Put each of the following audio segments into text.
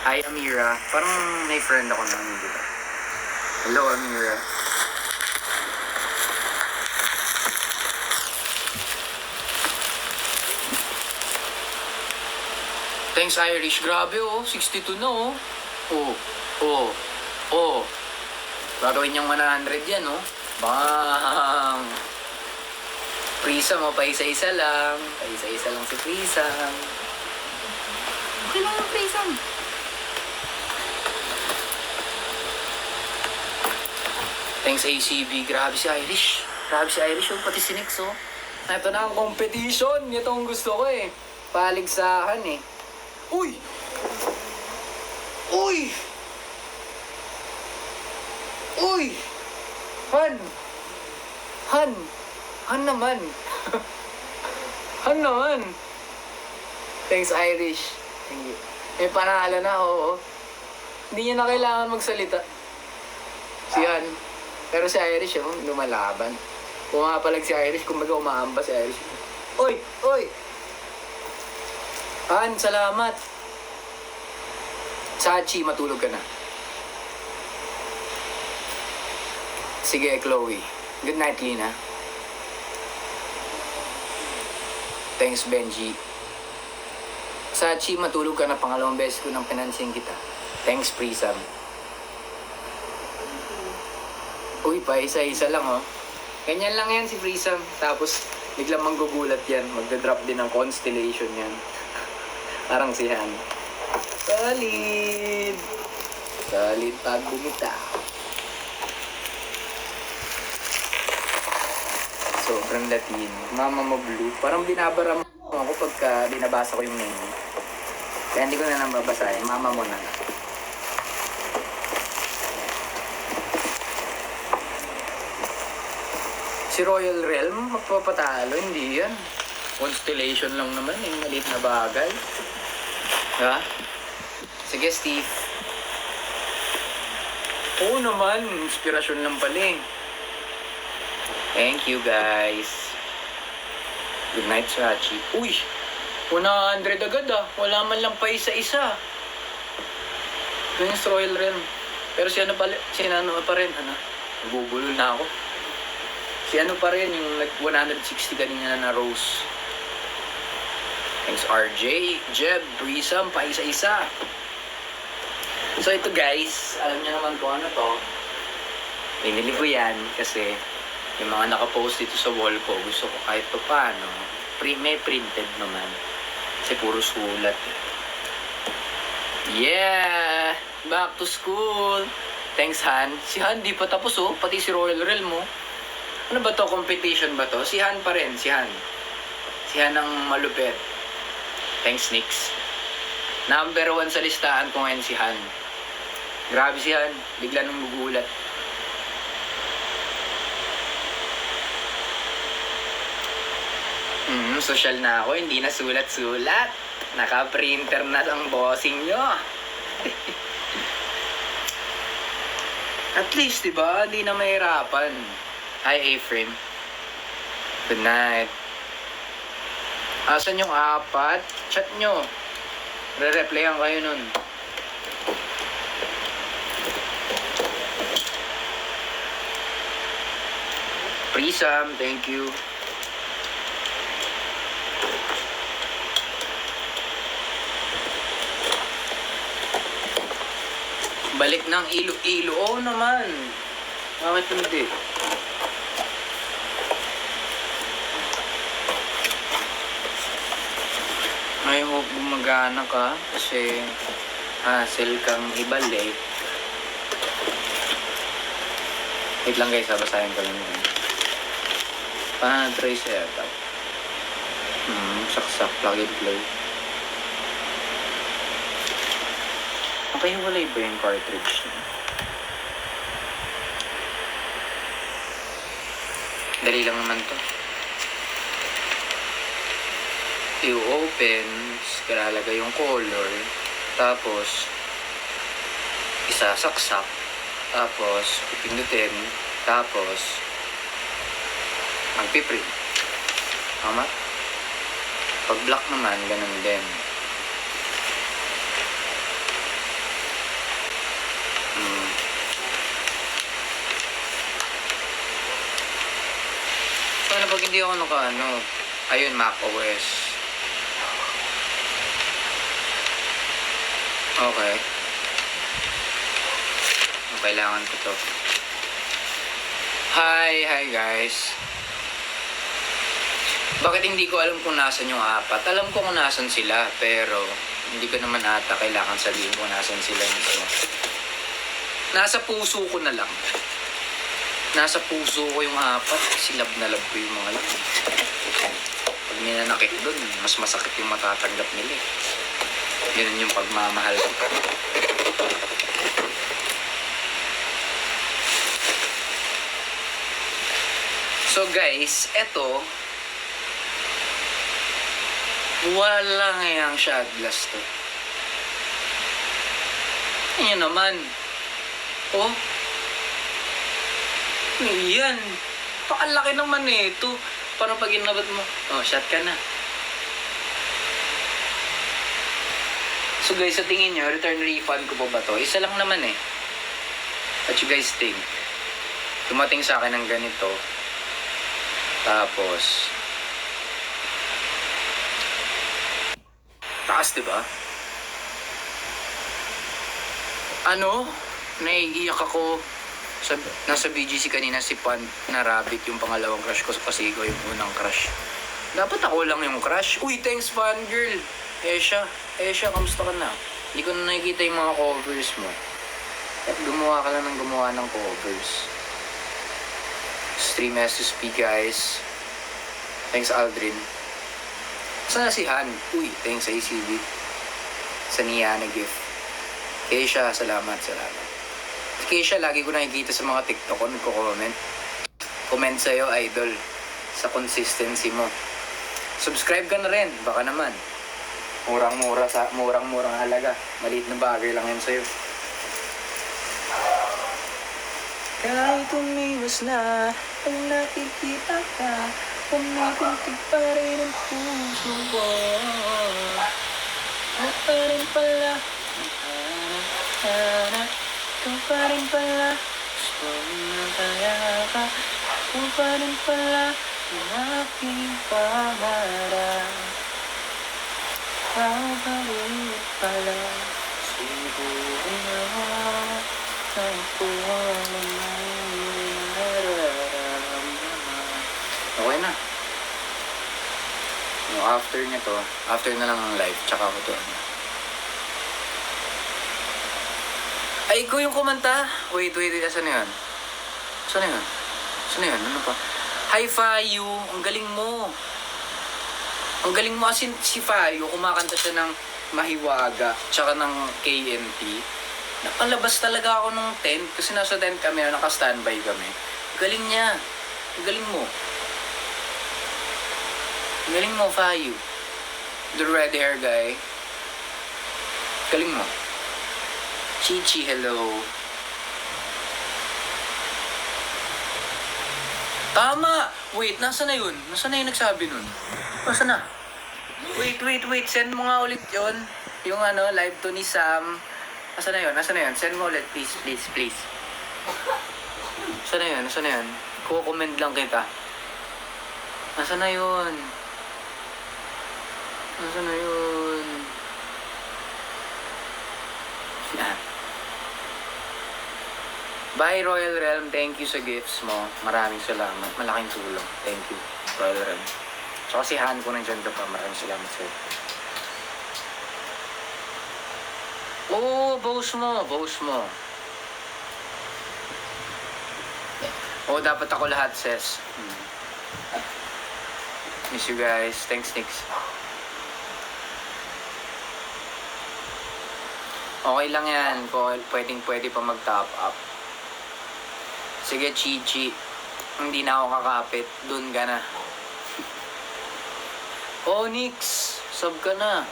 Hi, Amira. Parang may friend ako na, di ba? Hello, Amira. Thanks, Irish. Grabe, oh. 62 na, oh. Oh, oh, oh. Gagawin niyang 100 yan, oh. Bang! Prisam, oh. Paisa-isa lang. Paisa-isa lang si Prisam. Okay lang yung Prisam. Thanks, ACB. Grabe si Irish. Grabe si Irish, oh. Pati si Nix, oh. Ito na ang competition. Ito ang gusto ko, eh. Paligsahan, eh. Uy! Uy! Uy! Han! Han! Han naman! Han naman! Thanks, Irish. Thank you. May panalo na, oo. Hindi niya na kailangan magsalita. Si Han. Pero si Irish, oh, lumalaban. Pumapalag si Irish, kumbaga umaamba si Irish. Uy! Uy! Han, salamat. Sachi, matulog ka na. Sige, Chloe. Good night, Lina. Thanks, Benji. Sachi, matulog ka na. Pangalawang beses ko nang pinansin kita. Thanks, Prisam. Uy, pa isa-isa lang, oh. Ganyan lang yan si Prisam. Tapos, biglang manggugulat yan. Magdadrop din ng constellation yan. Parang si Han. Solid! Solid pag bumita. Sobrang Latin. Mama mo blue. Parang binabara mo ako pagka binabasa ko yung name. Kaya hindi ko na lang babasahin. Mama mo na. Si Royal Realm, magpapatalo. Hindi yan. Constellation lang naman. Yung maliit na bagay. Diba? Sige, Steve. Oo naman. Inspirasyon lang pala eh. Thank you, guys. Good night, Sachi. Uy! 100 agad ah. Wala man lang pa isa-isa. Yun yung Royal Realm. Pero si ano pa rin, ano? Nabubulol na ako. Si ano pa rin, yung 160 kanina na Rose. Thanks, RJ, Jeb, Prisam, pa isa-isa. So ito guys, alam niyo naman kung ano to. Pinili ko yan kasi yung mga nakapost dito sa wall ko, gusto ko kahit pa paano. May printed naman. Kasi puro sulat. Yeah! Back to school! Thanks, Han. Si Han di pa tapos oh, pati si Royal Realm mo. Ano ba to? Competition ba to? Si Han pa rin, si Han. Si Han ang malupit. Thanks, Nix. Number 1 sa listahan ko ngayon si Han. Grabe si Han. Bigla nung gugulat. Social na ako. Hindi na sulat-sulat. Naka-printer na ang bossing nyo. At least, diba? Hindi na mahirapan. Hi, A-Frame. Good night. Asan yung 4? Chat nyo. Re-replyan kayo nun. Prisam, thank you. Balik ng Ilo-Ilo. Oo naman. Bakit hindi? I hope gumagana ka kasi hassle kang ibalik. Wait lang guys, basahin ko lang yun. Try setup. Saksak, plug and play. Okay, wala ba yung cartridge niya? Dali lang naman to. I-open, kalalagay yung color, tapos isasaksak, tapos pipindutin, tapos magpiprint. Tama? Pag black naman, ganun din. hindi ako naka-ano. Ayun, macOS. Okay. Kailangan ko to. Hi guys. Bakit hindi ko alam kung nasan yung apat? Alam ko kung nasan sila, pero hindi ko naman ata kailangan sabihin kung nasan sila mismo. Nasa puso ko na lang. Nasa puso ko yung apat, kasi love na love ko yung mga love. Pag ninanakit doon, mas masakit yung matatanggap nila eh. Ganun yung pagmamahal ko. So guys, eto, wala ngayang shot glass to. Ayan naman. Oh. Yan. Pakalaki naman eh ito. Parang pag inabat mo, oh, shot ka na. So guys, sa tingin nyo, return refund ko pa ba to? Isa lang naman eh. What you guys think? Dumating sa akin ng ganito. Tapos, taas diba? Ano? Naiiyak ako. Nasa BGC kanina si Pan na Rabbit yung pangalawang crush ko kasi ikaw yung unang crush. Dapat ako lang yung crush. Uy, thanks fan girl. Esha, kamusta ka na? Hindi ko na nakikita yung mga covers mo. At gumawa ka lang ng gumawa ng covers. Stream SSP guys. Thanks Aldrin. Sana si Han. Uy, thanks ACB. Sa Niana gift. Keisha, salamat. Si Keisha, lagi ko nakikita sa mga TikTok ko, nagko-comment. Comment sa'yo, idol. Sa consistency mo. Subscribe ka na rin, baka naman. Murang-murang halaga. Maliit na bagay lang yan sa'yo. Kahit umiwas na, ang nakikita ka, pumipuntig pa rin ang puso ko. At pa rin pala, ikaw pa rin pala, gusto na kaya ka, ikaw pa rin pala, ang aking pangarap. Ikaw pa rin pala, siguro na ako ang nararamdaman. Okay na. No, after nito, after na lang ang live, tsaka ako to. Ay, ikaw yung kumanta? Wait, asan na yun? Saan na yun? Ano pa? Hi, Fayu! Ang galing mo! Ang galing mo kasi si Fayu, kumakanta siya ng Mahiwaga, tsaka ng KNT. Nakalabas talaga ako ng tent, kasi nasa tent kami, naka-standby kami. Galing niya. Ang galing mo. Ang galing mo, Fayu. The red hair guy. Galing mo. Chichi, hello. Tama! Wait, nasa na yun? Nasa na yung nagsabi nun? Nasa na? Wait. Send mo nga ulit yun. Yung live to ni Sam. Nasa na yun? Send mo ulit, please. Nasa na yun? Kukomment lang kita. Nasa na yun? Yan. Bye Royal Realm, thank you sa gifts mo. Maraming salamat. Malaking tulong. Thank you, Royal Realm. Tsaka si Han ko nandiyan ka pa. Maraming salamat sa'yo. Oh, boss mo. Oh, dapat ako lahat, sis. Miss you guys. Thanks, Nix. Okay lang yan. Pwede pa mag-top up. Sige, Chichi. Hindi na ako kakapit. Dun ka na. Oh, Nix. Sub ka na.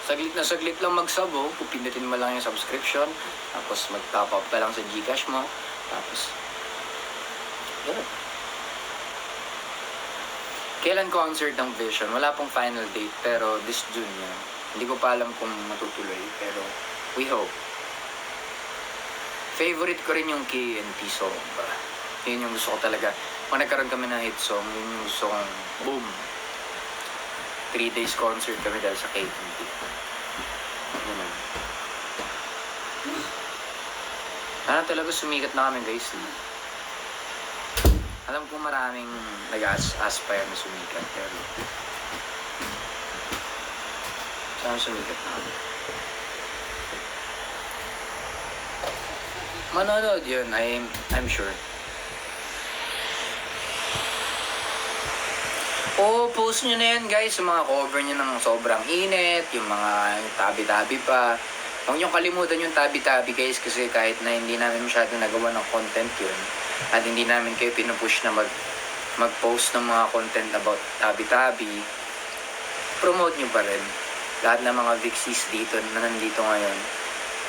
Saglit lang mag-sub, oh. Pupindutin mo lang yung subscription. Tapos mag-top up ka lang sa Gcash mo. Tapos, yun. Kailan concert ng Vision? Wala pong final date, pero this June yun. Hindi ko pa alam kung matutuloy, pero we hope. Favorite ko rin yung KNT song. Yun yung gusto ko talaga Pag nagkaroon kami ng hit song, yun yung gusto kong boom. 3 days concert kami dahil sa KTV. Ganun. Sana talaga sumikat na kami guys. Alam ko maraming nag-aspire na sumikat, pero sana sumikat na kami. Manonood yun, I'm sure. Oo, post nyo na yan guys, yung mga cover nyo ng sobrang init, yung mga tabi-tabi pa. Huwag nyo kalimutan yung tabi-tabi guys, kasi kahit na hindi namin masyado nagawa ng content yun, at hindi namin kayo pinupush na mag-post ng mga content about tabi-tabi, promote nyo pa rin. Lahat ng mga Vixies dito na nandito ngayon,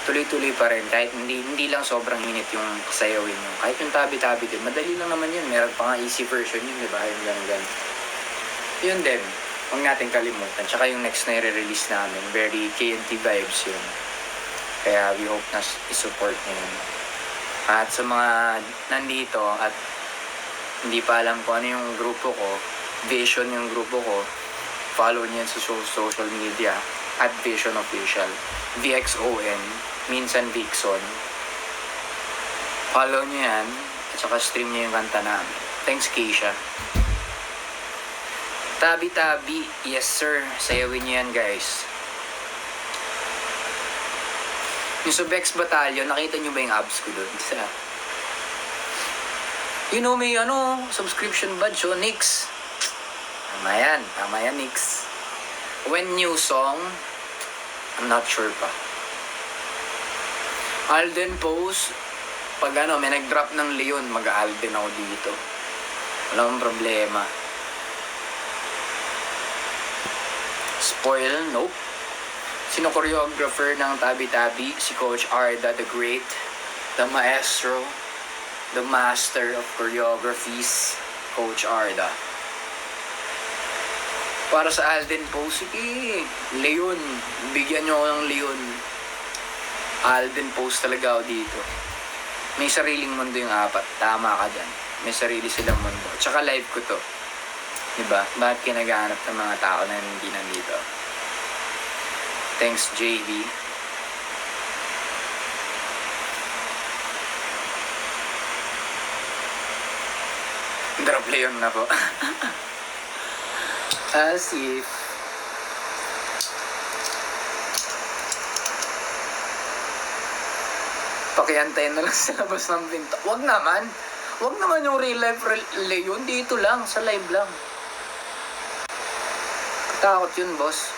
tuloy-tuloy pa rin, kahit hindi lang sobrang init yung sayawin nyo. Kahit yung tabi-tabi din, madali lang naman yun. Meron pa nga easy version yun, di ba? Yung ganun. Yun din, huwag natin kalimutan. Tsaka yung next na i-release namin, very KNT vibes yun. Kaya we hope na i-support nyo yun. At sa mga nandito at hindi pa alam kung ano yung grupo ko, Vision yung grupo ko, follow nyo yan sa social media at Vision Official. VXON, minsan Vixon. Follow nyo yan at saka stream nyo yung kanta namin. Thanks, Keisha. Tabi-tabi, yes sir. Sayawin nyo yan guys. Yung sa Bex Battalion, nakita nyo ba yung abs ko doon? You know, may subscription badge, so Nix. Tama yan, Nix. When new song, I'm not sure pa. Alden Post, pag may nag-drop ng Leon, mag-Alden ako dito. Walang problema. Spoil? Nope. Sino choreographer ng Tabi-Tabi? Si Coach Arda the Great, the maestro, the master of choreographies, Coach Arda. Para sa Alden Post, sige, Leon. Bigyan nyo ako ng Leon. Alden Post talaga ako dito. May sariling mundo yung apat. Tama ka dyan. May sarili silang mundo. Tsaka live ko to. Diba? Bakit kinagahanap ng mga tao na hindi nandito? Thanks, JV. Drop Leon na po. As if pakiantayin na lang sa labas ng pinto. Wag naman yung real life Leon. Dito lang, sa live lang. Takot yun, boss.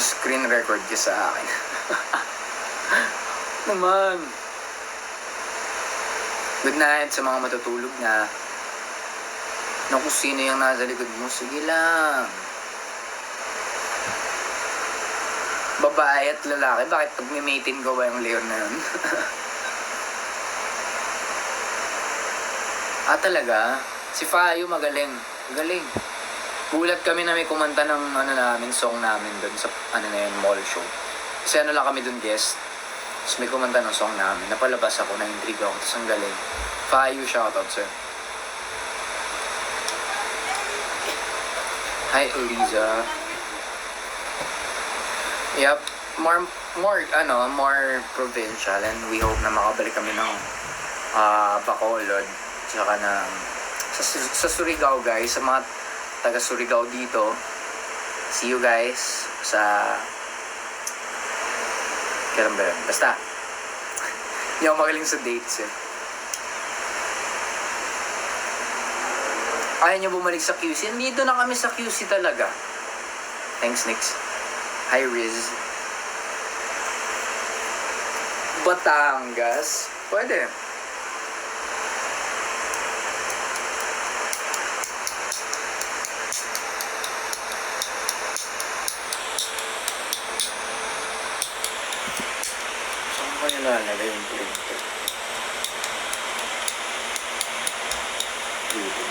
Screen record ka sa akin. Naman. Good night sa mga matutulog na. Naku, sino yung nasa likod mo? Sige lang. Babae at lalaki. Bakit pag may mating ko ba yung Leon na yun? Talaga? Si Fayo magaling. Magaling. Gulat kami na may kumanta ng song namin doon sa mall show. Kasi lang kami doon guest. Tapos may kumanta ng song namin. Napalabas ako, na-intrigue ako. Tapos ang galing. Fayo, shoutout sir. Hi Eliza. Yep. More provincial, and we hope na makabalik kami ng Bacolod. Tsaka sa Surigao guys, sa mga taga Surigao dito. See you guys sa kailan ba yun? Basta hindi ako magaling sa dates eh. Ayaw nyo bumalik sa QC? Dito na kami sa QC talaga. Thanks, Nix. Hi, Riz. Batangas? Pwede. Saan ko nilalagay yung printer? Dito.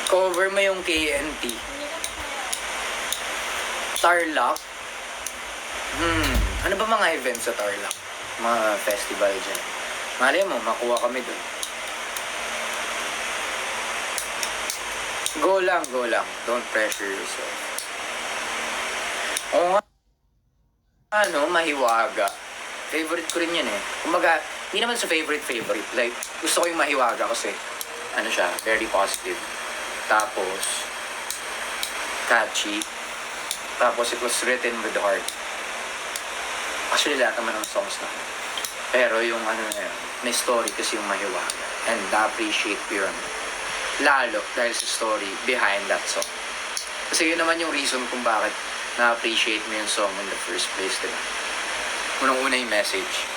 Cover mo yung KNT. Tarlac? Ano ba mga events sa Tarlac? Mga festival dyan. Malay mo, makuha kami dun. Go lang, go lang. Don't pressure yourself. Oo nga. Ano, Mahiwaga. Favorite ko rin yun eh. Kumaga, hindi naman sa favorite. Like, gusto ko yung Mahiwaga kasi, ano siya, very positive. Tapos, catchy. Tapos, it was written with the heart. Actually, lahat naman ng songs na. Pero yung ano na yun, may story kasi yung Mahiwaga. And na-appreciate ko yun. Lalo dahil sa story behind that song. Kasi yun naman yung reason kung bakit na-appreciate mo yung song in the first place, diba? Unang-una yung message.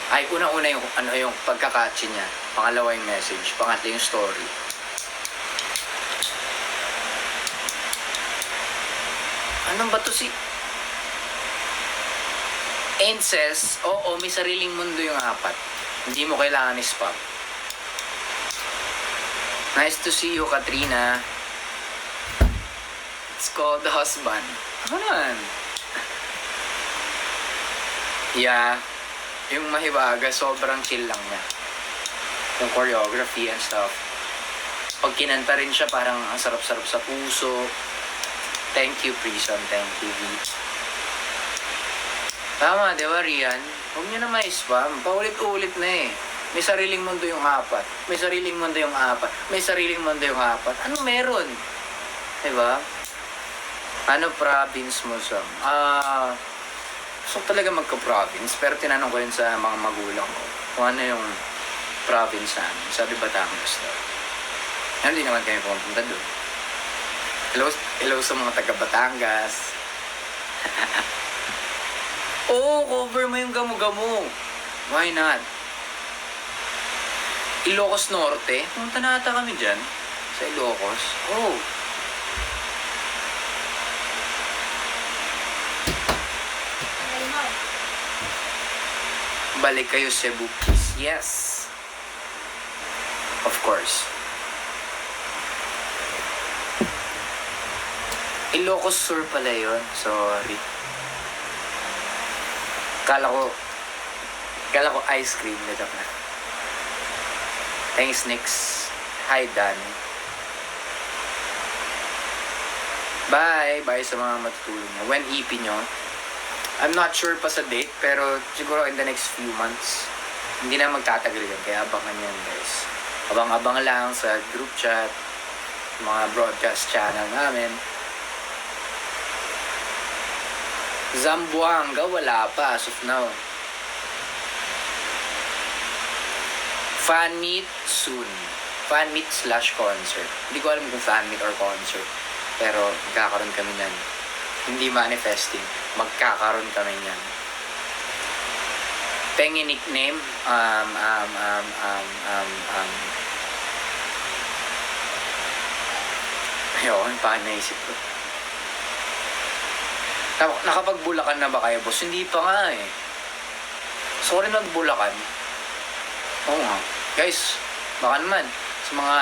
Ay, unang-una yung, ano, yung pagkakatchy niya. Pangalawa yung message. Pangatlo yung story. Anong ba to si... Incest, oo, may sariling mundo yung apat. Hindi mo kailangan i-spam. Nice to see you, Katrina. It's called The Husband. Ano naman? Yeah, yung Mahiwaga, sobrang chill lang niya. Yung choreography and stuff. Pag kinanta rin siya, parang ang sarap-sarap sa puso. Thank you, Prison. Thank you, V. Tama, di ba, Rian? Huwag niyo na ma-spam. Paulit-ulit na eh. May sariling mundo yung apat. May sariling mundo yung apat. May sariling mundo yung apat. Ano meron? Di ba? Ano province mo, Sam? Gusto ko talaga magka-province. Pero tinanong ko yun sa mga magulang ko. Kung ano yung province namin. Sabi Batangas daw. Hindi naman kami pumunta doon. Hello sa mga taga Batangas. Oo, cover mo yung Gamo-Gamo. Why not? Ilocos Norte. Pumunta na ata kami dyan. Sa Ilocos. Oh. Balik kayo Cebu, please. Yes. Of course. Ilocos Sur pala yun. Sorry. Kala ko ice cream na joke na. Thanks, Nix. Hi, Dan. Bye. Bye sa mga matutulong nyo. When EP nyo? I'm not sure pa sa date, pero siguro in the next few months. Hindi na magtatagal yan, kaya abangan yan, guys. Abang-abang lang sa group chat, mga broadcast channel namin. Zamboanga, wala pa as of now. Fan meet soon. Fan meet / concert. Hindi ko alam kung fan meet or concert. Pero magkakaroon kami nan. Hindi manifesting. Magkakaroon kami niyan. Pengi nickname. Ayun, paano naisip ko. Nakapagbulakan na ba kayo, boss? Hindi pa nga eh. Sorry magbulakan. Oo nga. Guys, baka naman, sa mga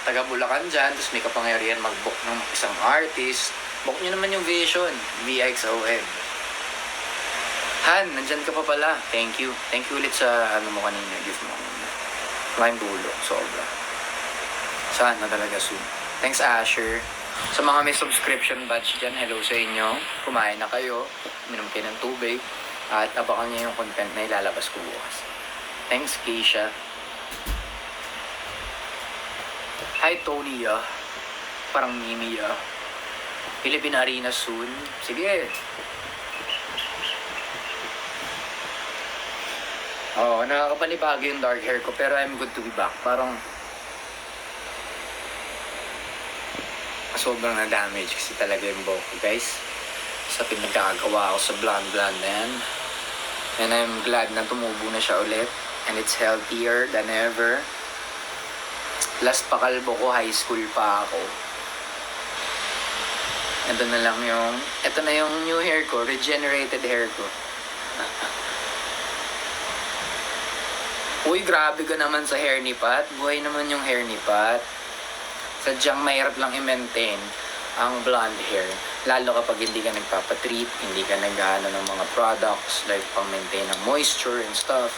taga-Bulacan dyan, tapos may kapangyarihan mag-book ng isang artist, book nyo naman yung Vision, VXOM. Han, nandyan ka pa pala. Thank you. Thank you ulit sa ano mo kanina, gift mo. Maraming tulong, sobra. Sana talaga soon. Thanks, Asher. Sa mga may subscription badge dyan, hello sa inyo. Kumain na kayo, minom kayo ng tubig, at abangan niyo yung content na ilalabas ko bukas. Thanks, Keisha. Hi, Tony, Parang Mimi, Philippine Arena soon. Sige. Oo, nakakapanibago yung dark hair ko, pero I'm good to be back. Parang sobrang na-damage kasi talaga yung buhok ko, guys. Sa pinagkakagawa ko sa blonde na yan. And I'm glad na tumubo na siya ulit. And it's healthier than ever. Last pakalbo ko, high school pa ako. Ito na yung new hair ko, regenerated hair ko. Uy, grabe ka naman sa hair ni Pat. Buhay naman yung hair ni Pat. Sadyang mahirap lang i-maintain ang blonde hair. Lalo kapag hindi ka nagpapatreat, hindi ka nag-ano ng mga products like pang-maintain ng moisture and stuff.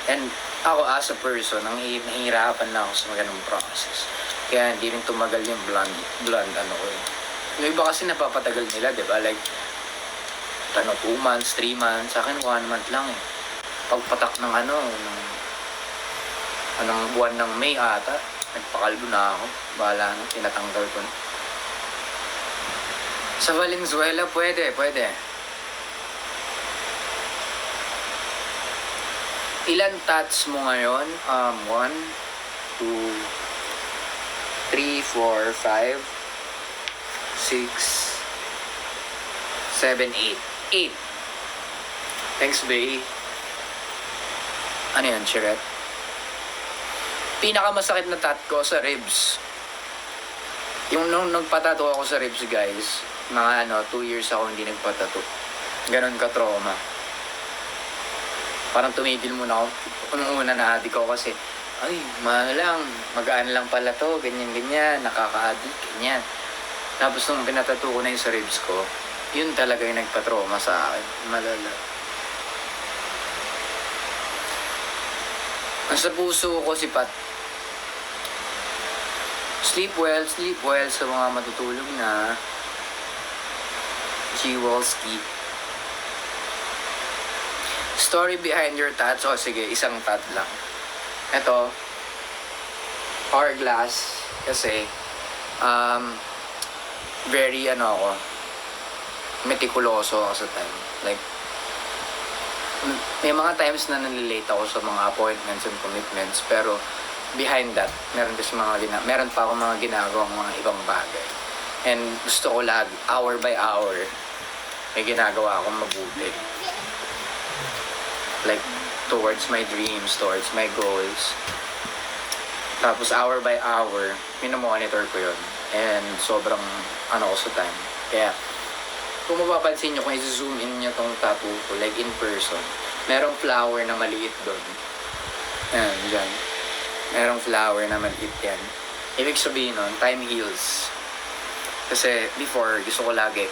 And ako as a person, nahihirapan na ako sa ganung process. Kaya hindi rin tumagal yung blonde ano ko eh. Yung iba kasi napapatagal nila, di ba? Like, 2 months, 3 months. Sa akin, 1 month lang eh. Pagpatak ng anong buwan ng May ata, nagpakalbo na ako. Bahala na, tinatanggal ko na. Sa Valenzuela, pwede. Ilan tats mo ngayon? 1, 2, 3, 4, 5, 6, 7, 8. 8. Thanks, Bay. Ano yan, Chiret? Pinakamasakit na tat ko sa ribs. Yung nung nagpatato ako sa ribs, guys, mga 2 years ako hindi nagpatato. Ganon ka-trauma. Parang tumigil muna ako. Unang una na-addict ako kasi, ay, magaan lang pala to, ganyan, nakaka-addict, ganyan. Tapos nung pinatato ko na yung sa ribs ko, yun talaga yung nagpa-trauma sa akin. Malala. Ang sa puso ko si Pat. Sleep well sa mga matutulog na. Jiwalski. Story behind your tats. O sige, isang tat lang. Ito, hourglass. Kasi, very ako, meticuloso ako sa time. Like, may mga times na nalilate ako sa mga appointments and commitments, pero behind that, meron pa ako mga ginagawang mga ibang bagay. And gusto ko lagi, hour by hour, may ginagawa akong mabuti. Like, towards my dreams, towards my goals. Tapos hour by hour, minomonitor ko yun. And sobrang ko sa time. Kaya, kung mapapansin nyo, kung i-zoom in nyo tong tattoo ko, like in person, merong flower na maliit doon. Ayan, dyan. Merong flower na maliit yan. Ibig sabihin nun, time heals. Kasi before, gusto ko lagi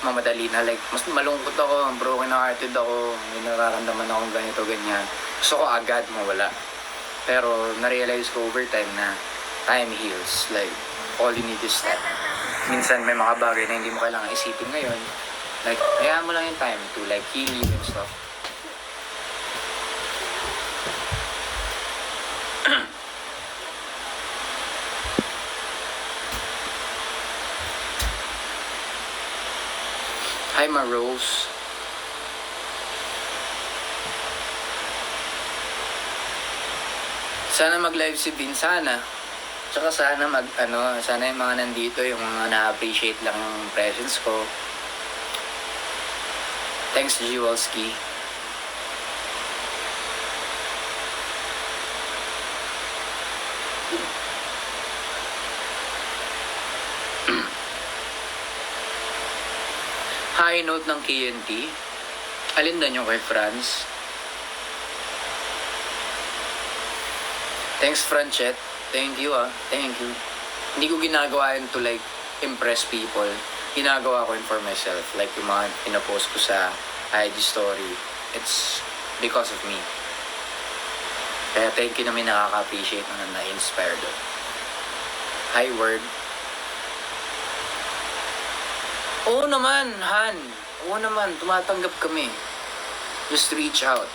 mamadali na, like, mas malungkot ako, broken hearted ako, may nararamdaman akong ganito, ganyan. Gusto ko agad mawala. Pero na-realize ko over time na time heals. Like, all you need is time. Minsan may mga bagay na hindi mo kailangan isipin ngayon. Like, hayaan mo lang yung time to like heal you and stuff. Hi, Ma Rose. Sana mag-live si Vin, sana. Tsaka sana sana yung mga nandito, yung mga na-appreciate lang yung presence ko. Thanks, Jiwalski. High note ng KNT. Alin na nyo kay Franz? Thanks, Franchet. Thank you, Thank you. Hindi ko ginagawa yun to like impress people. Ginagawa ko yun for myself. Like yung mga pinapost ko sa IG story. It's because of me. Kaya thank you na may nakaka-appreciate na na-inspire doon. Hi, word. Oo naman, Han. Oo naman, tumatanggap kami. Just reach out.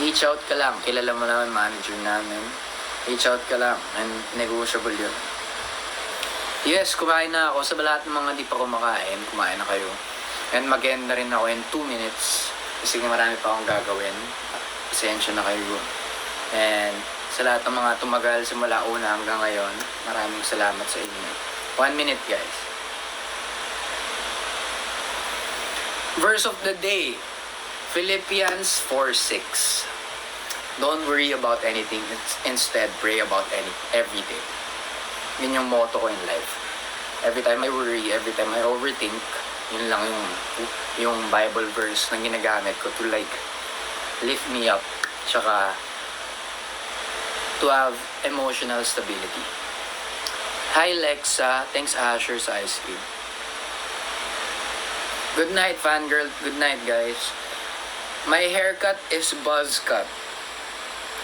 Reach out ka lang. Kilala mo naman manager namin. Reach out ka lang. And negotiable yun. Yes, kumain na ako. Sa lahat ng mga di pa kumakain, kumain na kayo. And mag-end na rin ako in 2 minutes. Kasi marami pa akong gagawin. Pasensya na kayo. And sa lahat ng mga tumagal simula una hanggang ngayon, maraming salamat sa inyo. 1 minute, guys. Verse of the day, Philippians 4:6. Don't worry about anything, instead pray about everything. Yun yung motto ko in life. Every time I worry, every time I overthink, yun lang yung Bible verse na ginagamit ko to like lift me up, tsaka to have emotional stability. Hi Lexa, thanks Asher sa ice cream. Good night fangirl, good night guys. My haircut is buzz cut.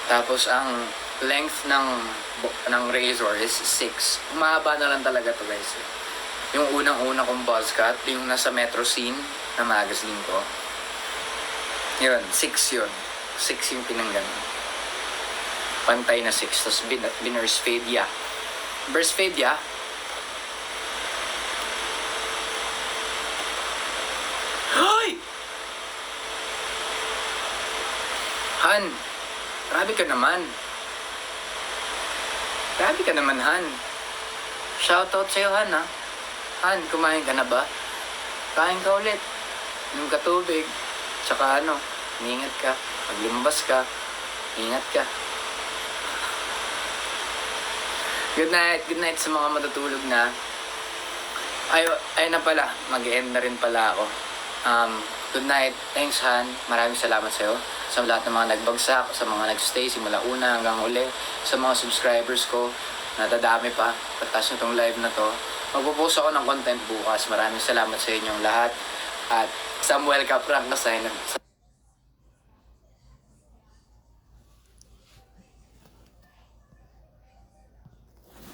Tapos ang length ng razor is 6. Umahaba na lang talaga to guys. Yung unang-una kong buzz cut, yung nasa Metro Scene na magazine ko. Yun, 6 yun. 6 yung pinanggan. Pantay na 6. Tapos binurse fade ya. Burst fade ya. Hoy! Han, grabe ka naman. Grabe ka naman, Han. Shoutout sa'yo, Han, ha? Han, kumain ka na ba? Kain ka ulit. Inom ka tubig. Tsaka ingat ka. Paglimbas ka, ingat ka. Good night sa mga matutulog na. Ay na pala, mag-end na rin pala ako. Good night, thanks Han, maraming salamat sa'yo. Sa lahat ng mga nagbagsak, sa mga nagstay simula una hanggang uli, sa mga subscribers ko, nadadami pa, pagtas nitong live na to. Magpo-post ako ng content bukas, maraming salamat sa inyong lahat. At Samuel Capranc na sign